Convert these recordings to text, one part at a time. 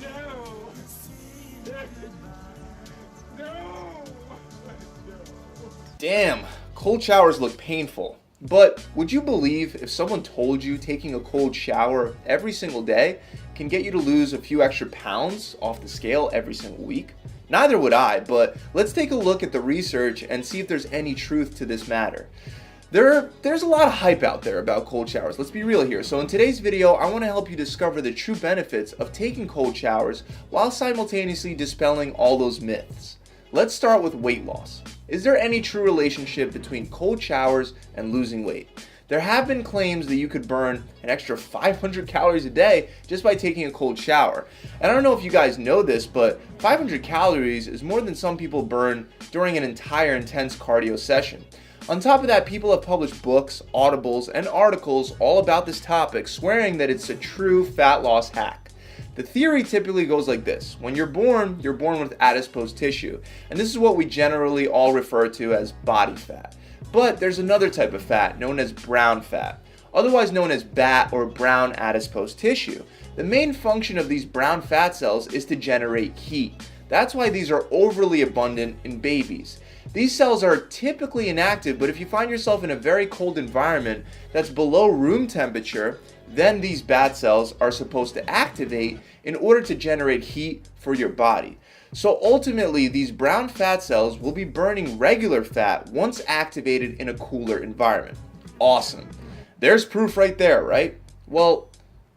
No! No! Damn, cold showers look painful. But would you believe if someone told you taking a cold shower every single day can get you to lose a few extra pounds off the scale every single week? Neither would I, but let's take a look at the research and see if there's any truth to this matter. There's a lot of hype out there about cold showers. Let's be real here. So in today's video, I want to help you discover the true benefits of taking cold showers while simultaneously dispelling all those myths. Let's start with weight loss. Is there any true relationship between cold showers and losing weight? There have been claims that you could burn an extra 500 calories a day just by taking a cold shower. And I don't know if you guys know this, but 500 calories is more than some people burn during an entire intense cardio session. On top of that, people have published books, audibles, and articles all about this topic, swearing that it's a true fat loss hack. The theory typically goes like this. When you're born with adipose tissue, and this is what we generally all refer to as body fat. But there's another type of fat known as brown fat, otherwise known as BAT or brown adipose tissue. The main function of these brown fat cells is to generate heat. That's why these are overly abundant in babies. These cells are typically inactive, but if you find yourself in a very cold environment that's below room temperature, then these BAT cells are supposed to activate in order to generate heat for your body. So ultimately, these brown fat cells will be burning regular fat once activated in a cooler environment. Awesome. There's proof right there, right? Well,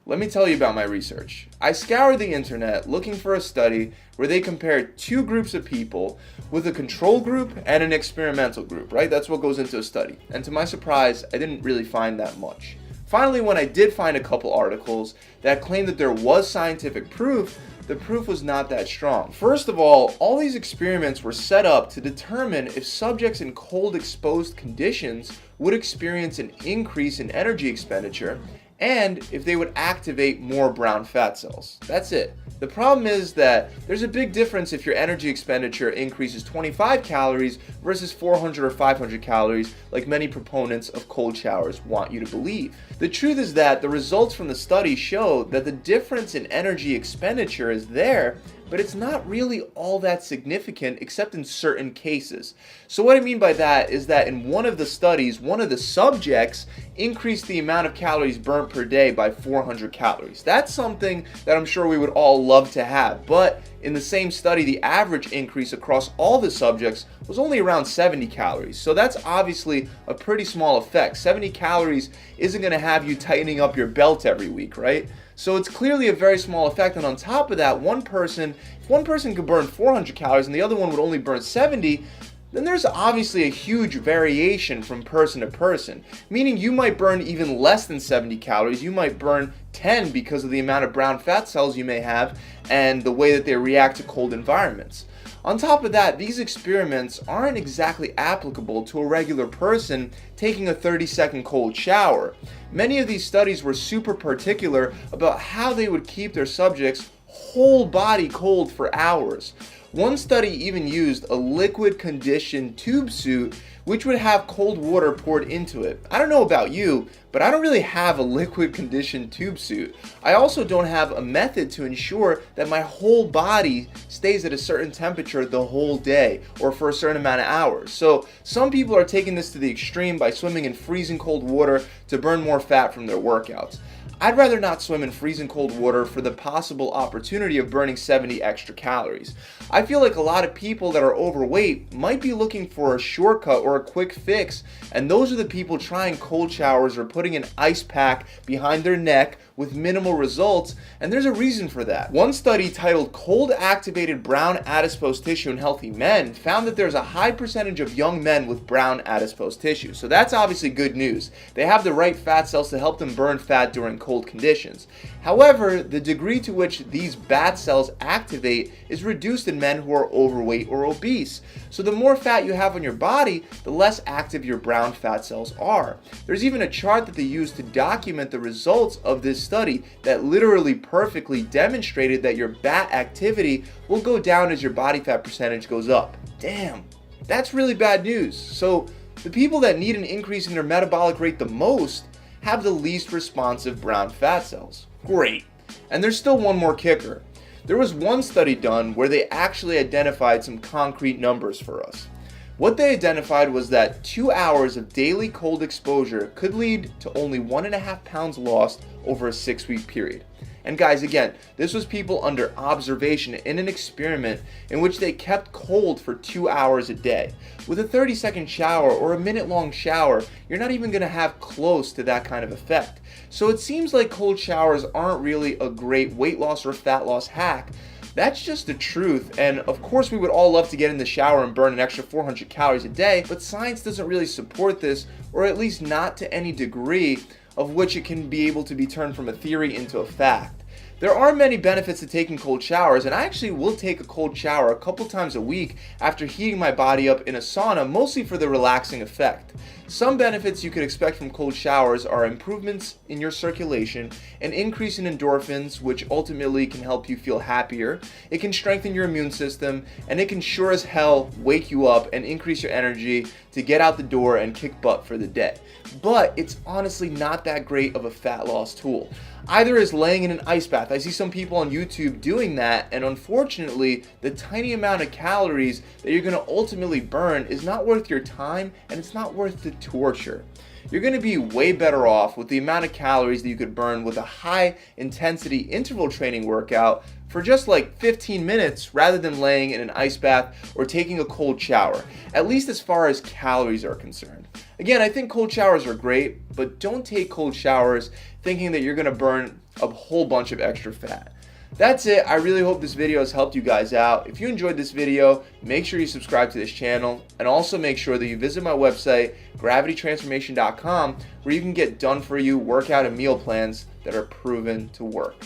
let me tell you about my research. I scoured the internet looking for a study where they compared two groups of people with a control group and an experimental group, right? That's what goes into a study. And to my surprise, I didn't really find that much. Finally, when I did find a couple articles that claimed that there was scientific proof, the proof was not that strong. First of all these experiments were set up to determine if subjects in cold exposed conditions would experience an increase in energy expenditure and if they would activate more brown fat cells. That's it. The problem is that there's a big difference if your energy expenditure increases 25 calories versus 400 or 500 calories, like many proponents of cold showers want you to believe. The truth is that the results from the study show that the difference in energy expenditure is there, but it's not really all that significant except in certain cases. So what I mean by that is that in one of the studies, one of the subjects increased the amount of calories burnt per day by 400 calories. That's something that I'm sure we would all love to have, but in the same study, the average increase across all the subjects was only around 70 calories. So that's obviously a pretty small effect. 70 calories isn't going to have you tightening up your belt every week, right? So it's clearly a very small effect, and on top of that, if one person could burn 400 calories and the other one would only burn 70, then there's obviously a huge variation from person to person, meaning you might burn even less than 70 calories, you might burn 10 because of the amount of brown fat cells you may have and the way that they react to cold environments. On top of that, these experiments aren't exactly applicable to a regular person taking a 30-second cold shower. Many of these studies were super particular about how they would keep their subjects' whole body cold for hours. One study even used a liquid conditioned tube suit which would have cold water poured into it. I don't know about you, but I don't really have a liquid conditioned tube suit. I also don't have a method to ensure that my whole body stays at a certain temperature the whole day or for a certain amount of hours. So some people are taking this to the extreme by swimming in freezing cold water to burn more fat from their workouts. I'd rather not swim in freezing cold water for the possible opportunity of burning 70 extra calories. I feel like a lot of people that are overweight might be looking for a shortcut or a quick fix, and those are the people trying cold showers or putting an ice pack behind their neck with minimal results, and there's a reason for that. One study titled Cold Activated Brown Adipose Tissue in Healthy Men found that there's a high percentage of young men with brown adipose tissue. So that's obviously good news. They have the right fat cells to help them burn fat during cold conditions. However, the degree to which these BAT cells activate is reduced in men who are overweight or obese. So the more fat you have on your body, the less active your brown fat cells are. There's even a chart that they used to document the results of this study that literally perfectly demonstrated that your BAT activity will go down as your body fat percentage goes up. Damn, that's really bad news. So the people that need an increase in their metabolic rate the most have the least responsive brown fat cells. Great. And there's still one more kicker. There was one study done where they actually identified some concrete numbers for us. What they identified was that 2 hours of daily cold exposure could lead to only 1.5 pounds lost over a 6-week period. And guys, again, this was people under observation in an experiment in which they kept cold for 2 hours a day. With a 30-second shower or a minute-long shower, you're not even going to have close to that kind of effect. So it seems like cold showers aren't really a great weight loss or fat loss hack. That's just the truth, and of course we would all love to get in the shower and burn an extra 400 calories a day, but science doesn't really support this, or at least not to any degree of which it can be able to be turned from a theory into a fact. There are many benefits to taking cold showers, and I actually will take a cold shower a couple times a week after heating my body up in a sauna, mostly for the relaxing effect. Some benefits you could expect from cold showers are improvements in your circulation, an increase in endorphins, which ultimately can help you feel happier. It can strengthen your immune system, and it can sure as hell wake you up and increase your energy to get out the door and kick butt for the day. But it's honestly not that great of a fat loss tool. Either is laying in an ice bath. I see some people on YouTube doing that, and unfortunately, the tiny amount of calories that you're going to ultimately burn is not worth your time, and it's not worth the torture. You're going to be way better off with the amount of calories that you could burn with a high intensity interval training workout for just like 15 minutes rather than laying in an ice bath or taking a cold shower, at least as far as calories are concerned. Again, I think cold showers are great, but don't take cold showers thinking that you're going to burn a whole bunch of extra fat. That's it. I really hope this video has helped you guys out. If you enjoyed this video, make sure you subscribe to this channel, and also make sure that you visit my website, gravitytransformation.com, where you can get done for you workout and meal plans that are proven to work.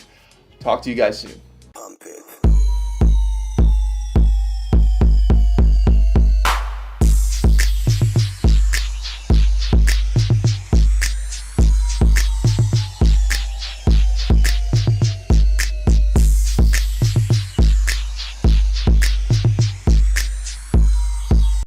Talk to you guys soon. Pump it.